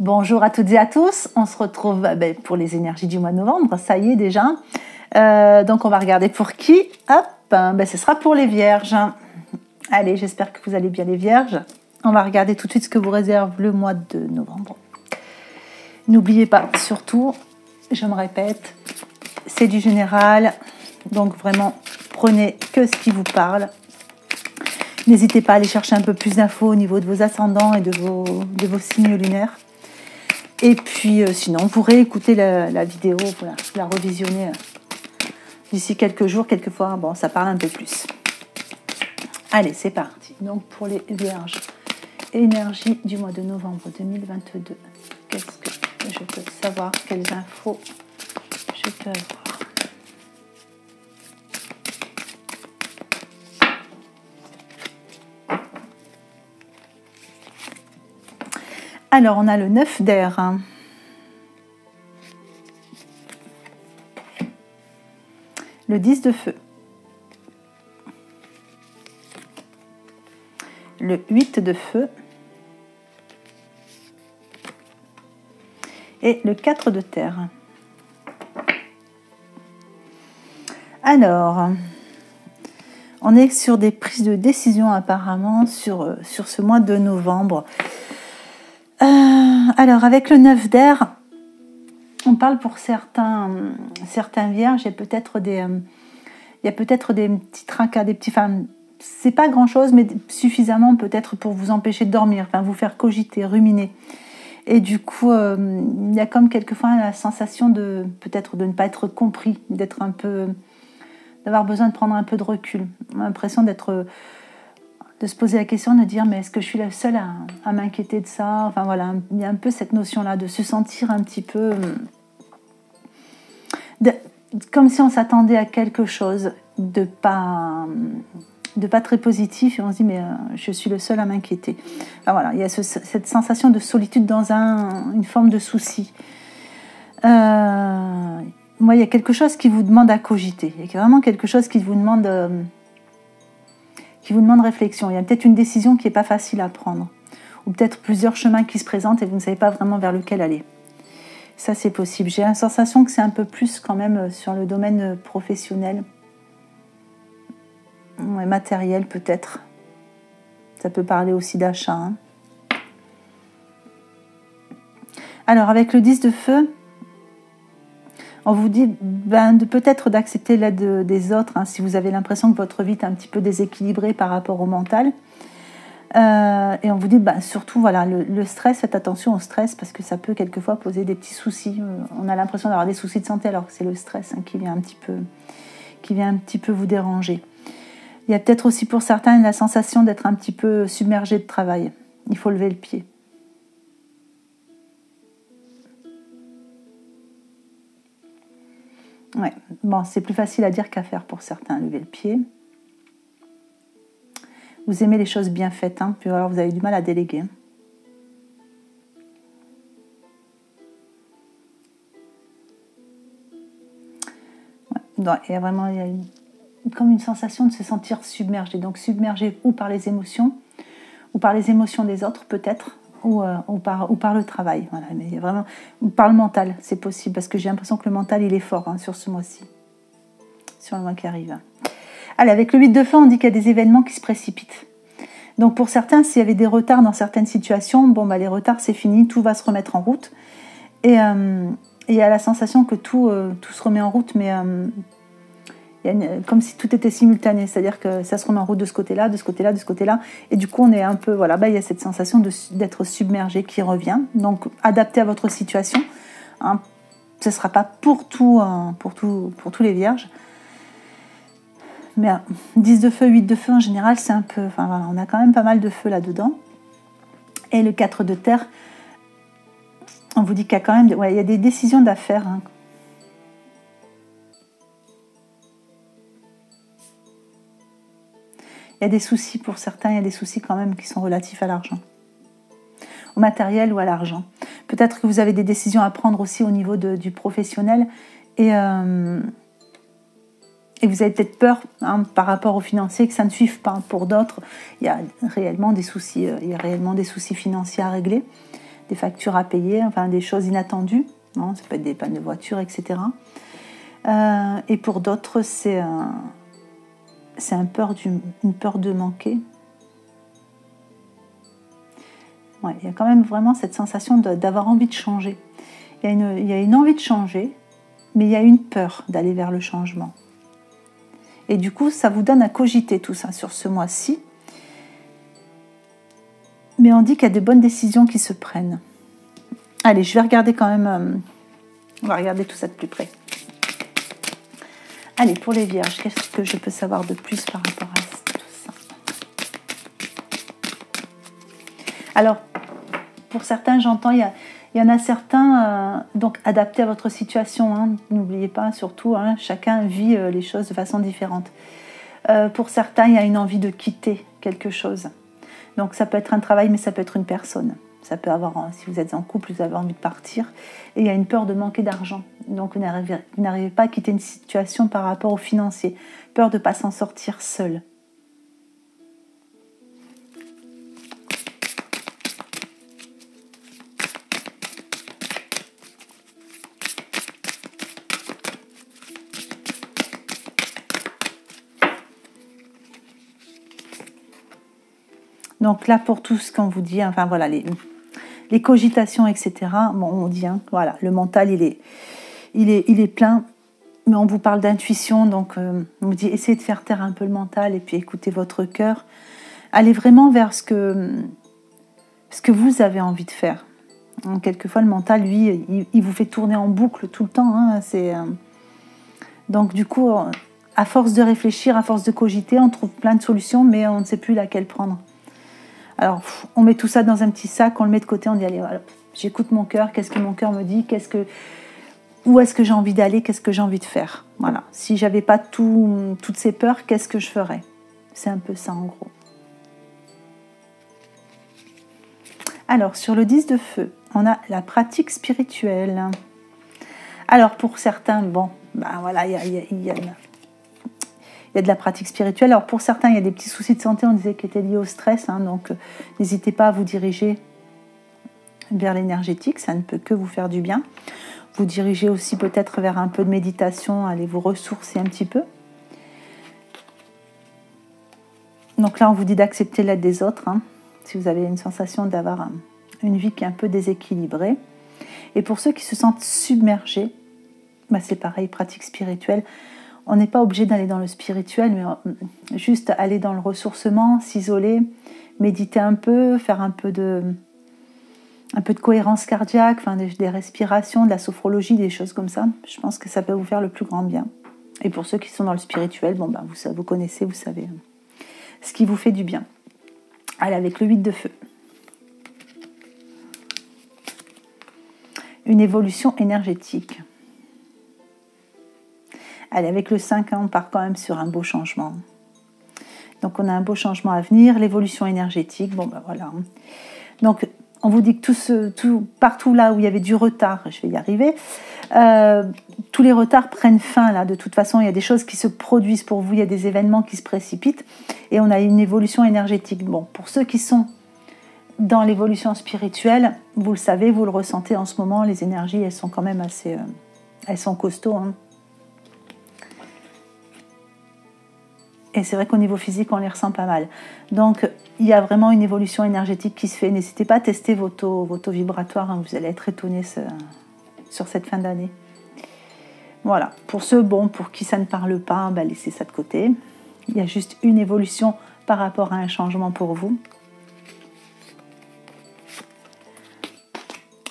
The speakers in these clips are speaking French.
Bonjour à toutes et à tous, on se retrouve pour les énergies du mois de novembre, ça y est déjà. Donc on va regarder pour qui. Hop, ce sera pour les vierges. Allez, j'espère que vous allez bien les vierges. On va regarder tout de suite ce que vous réserve le mois de novembre. N'oubliez pas, surtout, je me répète, c'est du général, donc vraiment prenez que ce qui vous parle. N'hésitez pas à aller chercher un peu plus d'infos au niveau de vos ascendants et de vos signes lunaires. Et puis, sinon, vous pourrez écouter la vidéo, voilà, la revisionner d'ici quelques jours, quelquefois, bon, ça parle un peu plus. Allez, c'est parti. Donc, pour les vierges, énergie du mois de novembre 2022. Qu'est-ce que je peux savoir? Quelles infos je peux avoir? Alors, on a le 9 d'air. Le 10 de feu. Le 8 de feu. Et le 4 de terre. Alors, on est sur des prises de décision apparemment sur ce mois de novembre. Alors, avec le 9 d'air, on parle pour certains vierges, il y a peut-être des petits tracas, des petits... Enfin, c'est pas grand-chose, mais suffisamment peut-être pour vous empêcher de dormir, enfin, vous faire cogiter, ruminer. Et du coup, il y a comme quelquefois la sensation peut-être de ne pas être compris, d'avoir besoin de prendre un peu de recul. On a l'impression de se poser la question, de dire mais est-ce que je suis la seule à m'inquiéter de ça? Enfin voilà, il y a un peu cette notion-là de se sentir un petit peu comme si on s'attendait à quelque chose de pas très positif et on se dit mais je suis le seul à m'inquiéter. Enfin voilà, il y a cette sensation de solitude dans une forme de souci. Moi, il y a quelque chose qui vous demande à cogiter. Il y a vraiment quelque chose qui vous demande réflexion. Il y a peut-être une décision qui n'est pas facile à prendre. Ou peut-être plusieurs chemins qui se présentent et vous ne savez pas vraiment vers lequel aller. Ça, c'est possible. J'ai la sensation que c'est un peu plus quand même sur le domaine professionnel. Ouais, matériel peut-être. Ça peut parler aussi d'achat. Hein. Alors, avec le 10 de feu, on vous dit peut-être d'accepter l'aide des autres hein, si vous avez l'impression que votre vie est un petit peu déséquilibrée par rapport au mental. Et on vous dit surtout voilà, le stress, faites attention au stress parce que ça peut quelquefois poser des petits soucis. On a l'impression d'avoir des soucis de santé alors que c'est le stress hein, qui vient un petit peu vous déranger. Il y a peut-être aussi pour certains la sensation d'être un petit peu submergé de travail. Il faut lever le pied. Ouais, bon, c'est plus facile à dire qu'à faire pour certains, lever le pied. Vous aimez les choses bien faites, hein, puis alors vous avez du mal à déléguer. Ouais, donc, il y a comme une sensation de se sentir submergé. Donc submergé ou par les émotions des autres peut-être, ou par le travail. Voilà, mais il y a vraiment, ou par le mental, c'est possible, parce que j'ai l'impression que le mental, il est fort hein, sur ce mois-ci, sur le mois qui arrive. Allez, avec le 8 de feu, on dit qu'il y a des événements qui se précipitent. Donc pour certains, s'il y avait des retards dans certaines situations, les retards, c'est fini, tout va se remettre en route. Et il y a la sensation que tout se remet en route, mais comme si tout était simultané, c'est-à-dire que ça se remet en route de ce côté-là, de ce côté-là, de ce côté-là, et du coup on est un peu, il y a cette sensation d'être submergé qui revient, donc adapté à votre situation, hein. Ce ne sera pas pour tous les vierges, mais 10 de feu, 8 de feu en général, c'est un peu, on a quand même pas mal de feu là-dedans, et le 4 de terre, on vous dit qu'il y a quand même, il y a des décisions d'affaires, hein. Il y a des soucis pour certains, il y a des soucis quand même qui sont relatifs à l'argent, au matériel ou à l'argent. Peut-être que vous avez des décisions à prendre aussi au niveau du professionnel et vous avez peut-être peur hein, par rapport aux financiers que ça ne suive pas. Pour d'autres, il y a réellement des soucis financiers à régler. des factures à payer, enfin des choses inattendues, hein, ça peut être des pannes de voiture, etc. Et pour d'autres, c'est une peur de manquer. Ouais, il y a quand même vraiment cette sensation d'avoir envie de changer. Il y a une envie de changer, mais il y a une peur d'aller vers le changement. Et du coup, ça vous donne à cogiter tout ça sur ce mois-ci. Mais on dit qu'il y a de bonnes décisions qui se prennent. Allez, je vais regarder quand même... on va regarder tout ça de plus près. Allez, pour les vierges, qu'est-ce que je peux savoir de plus par rapport à tout ça? Alors, pour certains, j'entends, il y en a certains, donc adaptés à votre situation. Hein, n'oubliez pas, surtout, hein, chacun vit les choses de façon différente. Pour certains, il y a une envie de quitter quelque chose. Donc ça peut être un travail, mais ça peut être une personne. Ça peut avoir, si vous êtes en couple, vous avez envie de partir. Et il y a une peur de manquer d'argent. Donc vous n'arrivez pas à quitter une situation par rapport au financier. Peur de ne pas s'en sortir seul. Donc là, pour tout ce qu'on vous dit, enfin voilà, les cogitations, etc. Bon, on dit, hein, voilà, le mental, il est plein, mais on vous parle d'intuition, donc on vous dit, essayez de faire taire un peu le mental et puis écoutez votre cœur. Allez vraiment vers ce que vous avez envie de faire. Donc, quelquefois, le mental, lui, il vous fait tourner en boucle tout le temps. Hein, donc du coup, à force de réfléchir, à force de cogiter, on trouve plein de solutions, mais on ne sait plus laquelle prendre. Alors, on met tout ça dans un petit sac, on le met de côté, on dit, allez, voilà, j'écoute mon cœur, qu'est-ce que mon cœur me dit, où est-ce que j'ai envie d'aller, qu'est-ce que j'ai envie de faire. Voilà. Si j'avais pas toutes ces peurs, qu'est-ce que je ferais? C'est un peu ça, en gros. Alors, sur le 10 de feu, on a la pratique spirituelle. Alors, pour certains, bon, ben voilà, il y a de la pratique spirituelle. Alors pour certains, il y a des petits soucis de santé, on disait, qui étaient liés au stress. Hein, donc n'hésitez pas à vous diriger vers l'énergétique, ça ne peut que vous faire du bien. Vous dirigez aussi peut-être vers un peu de méditation, allez vous ressourcer un petit peu. Donc là, on vous dit d'accepter l'aide des autres. Hein, si vous avez une sensation d'avoir une vie qui est un peu déséquilibrée. Et pour ceux qui se sentent submergés, bah c'est pareil, pratique spirituelle. On n'est pas obligé d'aller dans le spirituel, mais juste aller dans le ressourcement, s'isoler, méditer un peu, faire un peu de cohérence cardiaque, enfin des respirations, de la sophrologie, des choses comme ça. Je pense que ça peut vous faire le plus grand bien. Et pour ceux qui sont dans le spirituel, bon ben vous connaissez, vous savez ce qui vous fait du bien. Allez, avec le 8 de feu. Une évolution énergétique. Allez, avec le 5, on part quand même sur un beau changement. Donc, on a un beau changement à venir, l'évolution énergétique, bon ben voilà. Donc, on vous dit que partout là où il y avait du retard, je vais y arriver, tous les retards prennent fin là. De toute façon, il y a des choses qui se produisent pour vous, il y a des événements qui se précipitent et on a une évolution énergétique. Bon, pour ceux qui sont dans l'évolution spirituelle, vous le savez, vous le ressentez en ce moment, les énergies, elles sont quand même assez... elles sont costauds, hein. Et c'est vrai qu'au niveau physique, on les ressent pas mal. Donc, il y a vraiment une évolution énergétique qui se fait. N'hésitez pas à tester vos taux vibratoires. Hein, vous allez être étonnés sur cette fin d'année. Voilà. Pour ceux, pour qui ça ne parle pas, laissez ça de côté. Il y a juste une évolution par rapport à un changement pour vous.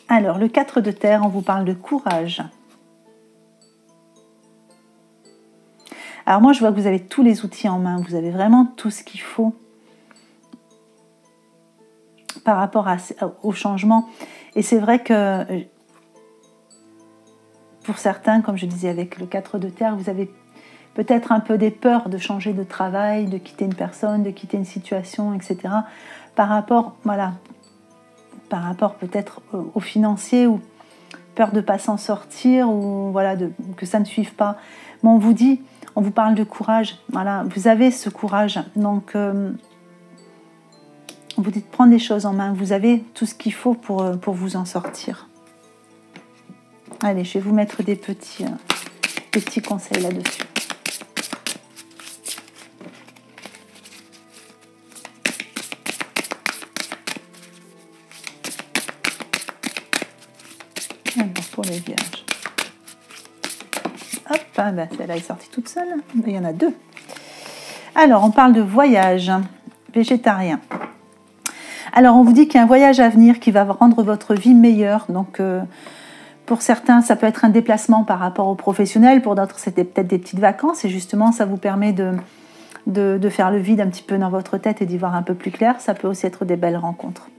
Alors, le 4 de terre, on vous parle de courage. Alors moi, je vois que vous avez tous les outils en main. Vous avez vraiment tout ce qu'il faut par rapport au changement. Et c'est vrai que pour certains, comme je disais avec le 4 de terre, vous avez peut-être un peu des peurs de changer de travail, de quitter une personne, de quitter une situation, etc. Par rapport peut-être au financier, ou peur de ne pas s'en sortir, ou voilà, que ça ne suive pas. Mais on vous dit... On vous parle de courage, voilà, vous avez ce courage, donc On vous dit de prendre les choses en main. Vous avez tout ce qu'il faut pour vous en sortir. Allez, je vais vous mettre des petits conseils là-dessus. Alors, pour les vierges. Hop, ah ben, celle-là est sortie toute seule. Il y en a deux. Alors, on parle de voyage végétarien. Alors, on vous dit qu'il y a un voyage à venir qui va rendre votre vie meilleure. Donc, pour certains, ça peut être un déplacement par rapport aux professionnels. Pour d'autres, c'était peut-être des petites vacances. Et justement, ça vous permet de faire le vide un petit peu dans votre tête et d'y voir un peu plus clair. Ça peut aussi être des belles rencontres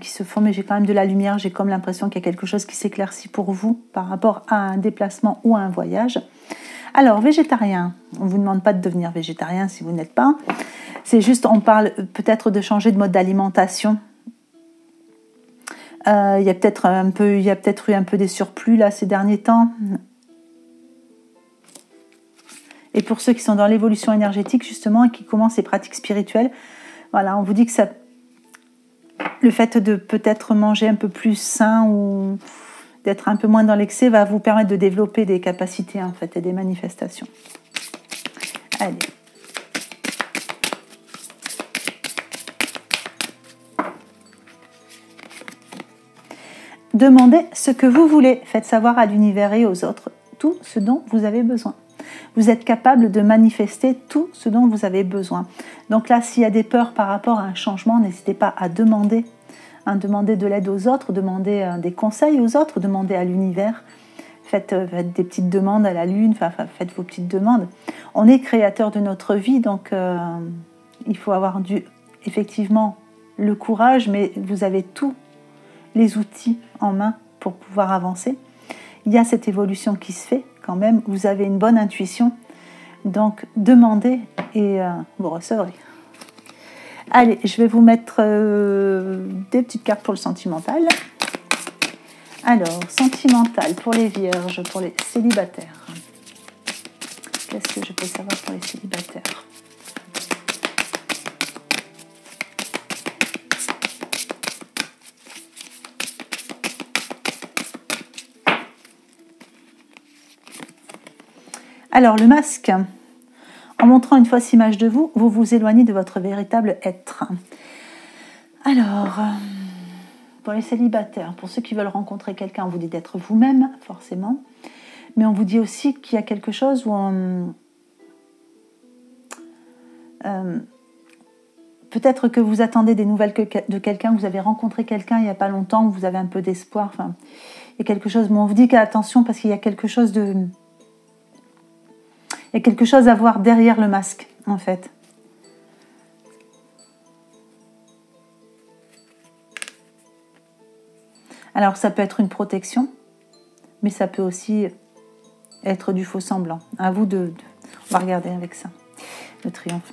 qui se font. Mais j'ai quand même de la lumière. J'ai comme l'impression qu'il y a quelque chose qui s'éclaircit pour vous par rapport à un déplacement ou à un voyage. Alors, végétarien. On ne vous demande pas de devenir végétarien si vous n'êtes pas. C'est juste, on parle peut-être de changer de mode d'alimentation. Il y a peut-être eu un peu des surplus là ces derniers temps. Et pour ceux qui sont dans l'évolution énergétique justement et qui commencent les pratiques spirituelles, voilà, on vous dit que ça, le fait de peut-être manger un peu plus sain ou d'être un peu moins dans l'excès va vous permettre de développer des capacités en fait et des manifestations. Allez. Demandez ce que vous voulez. Faites savoir à l'univers et aux autres tout ce dont vous avez besoin. Vous êtes capable de manifester tout ce dont vous avez besoin. Donc là, s'il y a des peurs par rapport à un changement, n'hésitez pas à demander. Demander de l'aide aux autres, demander des conseils aux autres, demander à l'univers. Faites des petites demandes à la lune, faites vos petites demandes. On est créateur de notre vie, donc il faut avoir effectivement le courage, mais vous avez tous les outils en main pour pouvoir avancer. Il y a cette évolution qui se fait quand même, vous avez une bonne intuition, donc demandez et vous recevrez. Allez, je vais vous mettre des petites cartes pour le sentimental. Alors, sentimental pour les vierges, pour les célibataires. Qu'est-ce que je peux savoir pour les célibataires ? Alors, le masque, en montrant une fausse image de vous, vous vous éloignez de votre véritable être. Alors, pour les célibataires, pour ceux qui veulent rencontrer quelqu'un, on vous dit d'être vous-même, forcément. Mais on vous dit aussi qu'il y a quelque chose où peut-être que vous attendez des nouvelles de quelqu'un, vous avez rencontré quelqu'un il n'y a pas longtemps, vous avez un peu d'espoir. Enfin, il y a quelque chose, mais on vous dit qu'attention parce qu'il y a quelque chose de... Il y a quelque chose à voir derrière le masque, en fait. Alors, ça peut être une protection, mais ça peut aussi être du faux semblant. À vous de... On va regarder avec ça, le triomphe.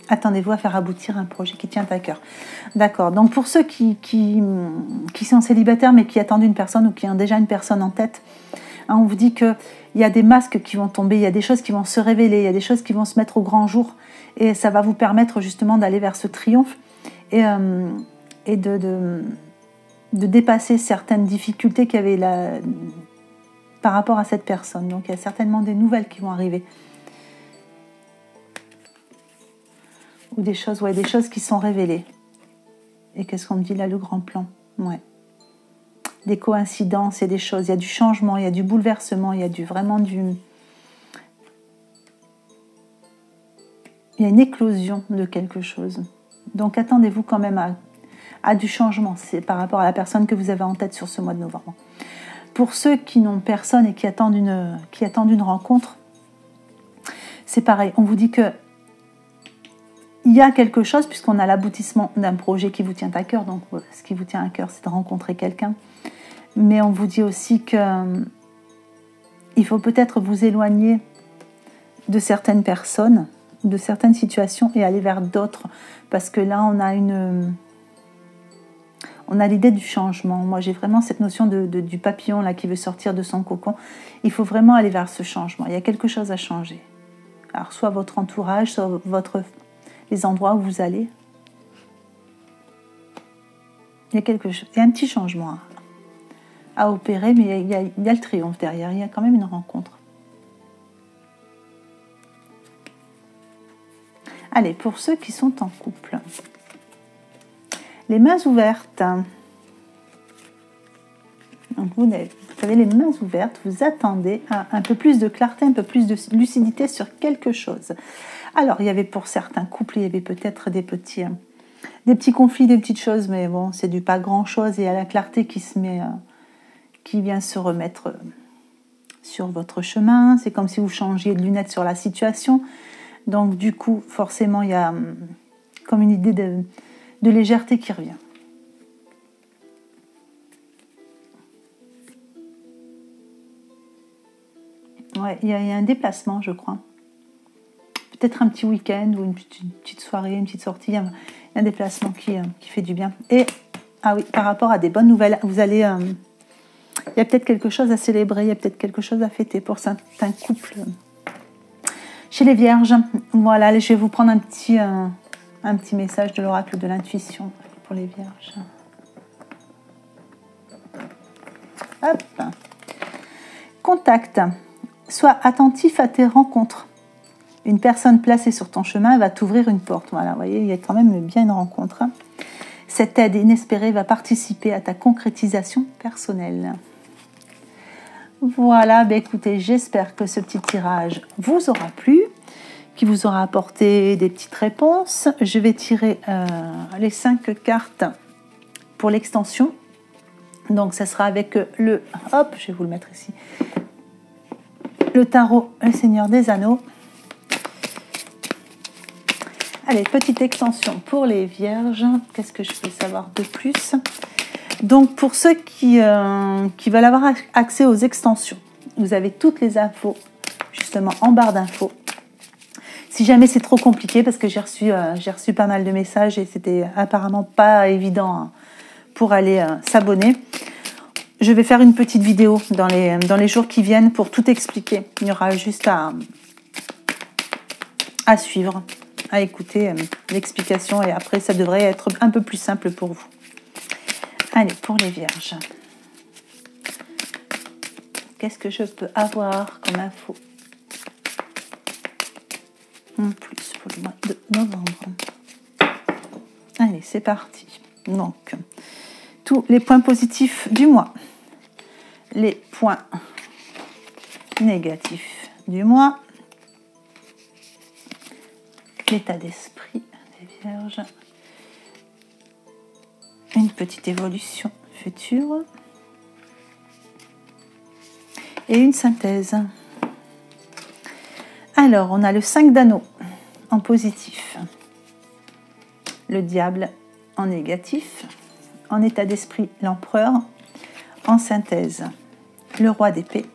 Attendez-vous à faire aboutir un projet qui tient à cœur. D'accord, donc pour ceux qui sont célibataires, mais qui attendent une personne ou qui ont déjà une personne en tête, on vous dit qu'il y a des masques qui vont tomber, il y a des choses qui vont se révéler, il y a des choses qui vont se mettre au grand jour et ça va vous permettre justement d'aller vers ce triomphe et de dépasser certaines difficultés qu'il y avait là, par rapport à cette personne. Donc il y a certainement des nouvelles qui vont arriver. Ou des choses qui sont révélées. Et qu'est-ce qu'on me dit là, le grand plan ? Ouais. Des coïncidences, il y a des choses, il y a du changement, il y a du bouleversement, il y a vraiment du... Il y a une éclosion de quelque chose. Donc attendez-vous quand même à du changement, c'est par rapport à la personne que vous avez en tête sur ce mois de novembre. Pour ceux qui n'ont personne et qui attendent une rencontre, c'est pareil, on vous dit que il y a quelque chose, puisqu'on a l'aboutissement d'un projet qui vous tient à cœur, donc ce qui vous tient à cœur, c'est de rencontrer quelqu'un. Mais on vous dit aussi qu'il faut peut-être vous éloigner de certaines personnes, de certaines situations et aller vers d'autres. Parce que là, on a l'idée du changement. Moi, j'ai vraiment cette notion du papillon là, qui veut sortir de son cocon. Il faut vraiment aller vers ce changement. Il y a quelque chose à changer. Alors, soit votre entourage, soit les endroits où vous allez. il y a quelque chose, il y a un petit changement à opérer, mais il y a le triomphe derrière, il y a quand même une rencontre. Allez, pour ceux qui sont en couple, les mains ouvertes. Donc vous avez les mains ouvertes, vous attendez un peu plus de clarté, un peu plus de lucidité sur quelque chose. Alors, il y avait pour certains couples, il y avait peut-être des petits conflits, des petites choses, mais bon, c'est du pas grand-chose, et il y a la clarté qui vient se remettre sur votre chemin. C'est comme si vous changiez de lunettes sur la situation. Donc, du coup, forcément, il y a comme une idée de légèreté qui revient. Ouais, il y a un déplacement, je crois. Peut-être un petit week-end ou une petite soirée, une petite sortie. Il y a un déplacement qui fait du bien. Et, ah oui, par rapport à des bonnes nouvelles, vous allez... il y a peut-être quelque chose à célébrer, il y a peut-être quelque chose à fêter pour certains couples. Chez les vierges, voilà, je vais vous prendre un petit message de l'oracle de l'intuition pour les vierges. Hop. Contact. Sois attentif à tes rencontres. Une personne placée sur ton chemin va t'ouvrir une porte. Voilà, vous voyez, il y a quand même bien une rencontre. Cette aide inespérée va participer à ta concrétisation personnelle. Voilà, ben écoutez, j'espère que ce petit tirage vous aura plu, qui vous aura apporté des petites réponses. Je vais tirer les 5 cartes pour l'extension. Donc, ça sera avec le... Hop, je vais vous le mettre ici. Le tarot, le Seigneur des Anneaux. Allez, petite extension pour les vierges. Qu'est-ce que je peux savoir de plus? Donc, pour ceux qui veulent avoir accès aux extensions, vous avez toutes les infos, justement, en barre d'infos. Si jamais c'est trop compliqué, parce que j'ai reçu pas mal de messages et c'était apparemment pas évident pour aller s'abonner, je vais faire une petite vidéo dans les jours qui viennent pour tout expliquer. Il y aura juste à suivre, à écouter l'explication et après ça devrait être un peu plus simple pour vous. Allez, pour les vierges. Qu'est-ce que je peux avoir comme info en plus pour le mois de novembre? Allez, c'est parti. Donc, tous les points positifs du mois. Les points négatifs du mois. L'état d'esprit des vierges. Une petite évolution future. Et une synthèse. Alors, on a le 5 d'anneaux en positif. Le diable en négatif. En état d'esprit, l'empereur. En synthèse, le roi d'épée.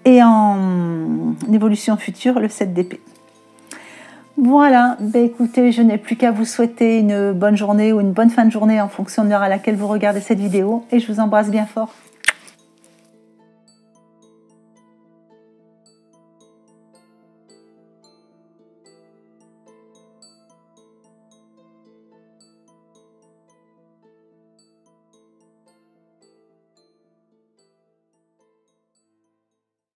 Et en évolution future, le 7 d'épée. Voilà, ben écoutez, je n'ai plus qu'à vous souhaiter une bonne journée ou une bonne fin de journée en fonction de l'heure à laquelle vous regardez cette vidéo. Et je vous embrasse bien fort.